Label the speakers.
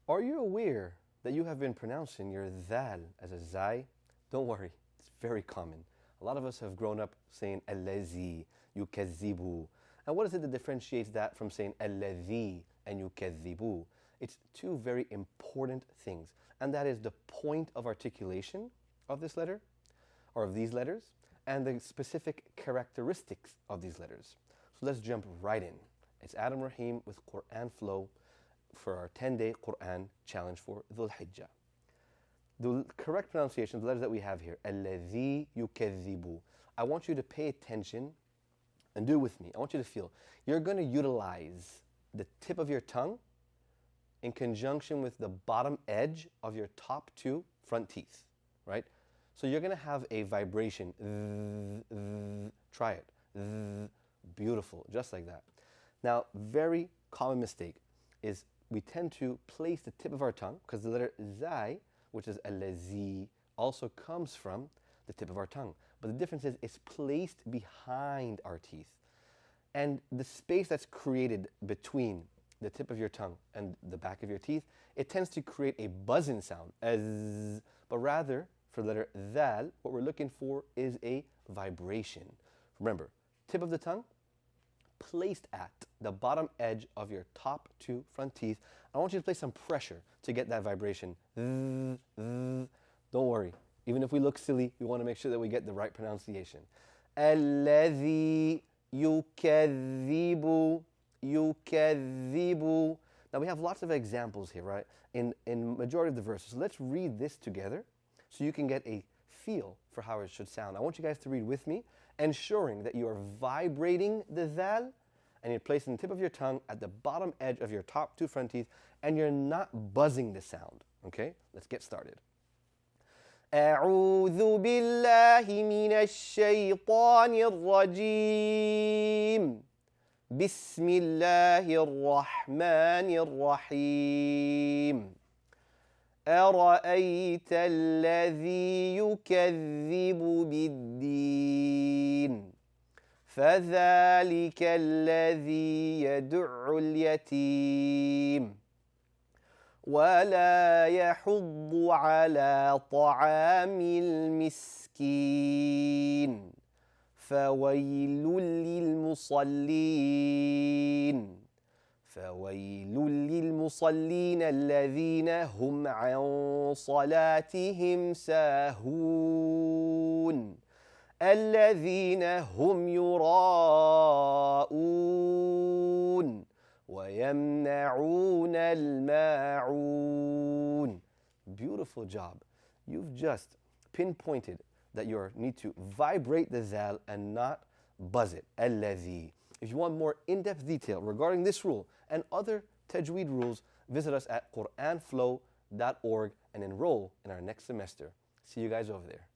Speaker 1: Are you aware that you have been pronouncing your dhal as a zai? Don't worry, it's very common. A lot of us have grown up saying allazi, yukazzibu. And what is it that differentiates that from saying alladhi and yukazzibu? It's two very important things, and that is the point of articulation of this letter, or of these letters, and the specific characteristics of these letters. So let's jump right in. It's Adam Rahim with Quran Flow for our 10-day Quran challenge for Dhul Hijjah. The correct pronunciation of the letters that we have here, alladhi yukazzibu. I want you to pay attention and do it with me. I want you to feel. You're going to utilize the tip of your tongue in conjunction with the bottom edge of your top two front teeth, right? So you're going to have a vibration. Try it. Beautiful, just like that. Now, very common mistake is we tend to place the tip of our tongue, because the letter zai, which is allazi, also comes from the tip of our tongue. But the difference is it's placed behind our teeth. And the space that's created between the tip of your tongue and the back of your teeth, it tends to create a buzzing sound, as, but rather, for the letter dhal, what we're looking for is a vibration. Remember, tip of the tongue, placed at the bottom edge of your top two front teeth. I want you to place some pressure to get that vibration. Don't worry. Even if we look silly, we want to make sure that we get the right pronunciation. Alladhi yukadhibu, yukadhibu. Now we have lots of examples here, right? In majority of the verses. So let's read this together so you can get a feel for how it should sound. I want you guys to read with me, ensuring that you are vibrating the dhal and you're placing the tip of your tongue at the bottom edge of your top two front teeth, and you're not buzzing the sound. Okay? Let's get started. أعوذ بالله من الشيطان الرجيم بسم الله الرحمن الرحيم أرأيت الذي يكذب بالدين فذلك الذي يدع اليتيم ولا يحض على طعام المسكين فويل للمصلين فويل للمصلين الذين هم عن صلاتهم ساهون الذين هم يراءون ويمنعون الماعون. Beautiful job. You've just pinpointed that you need to vibrate the zal and not buzz it. الذي. If you want more in-depth detail regarding this rule and other tajweed rules, visit us at quranflow.org and enroll in our next semester. See you guys over there.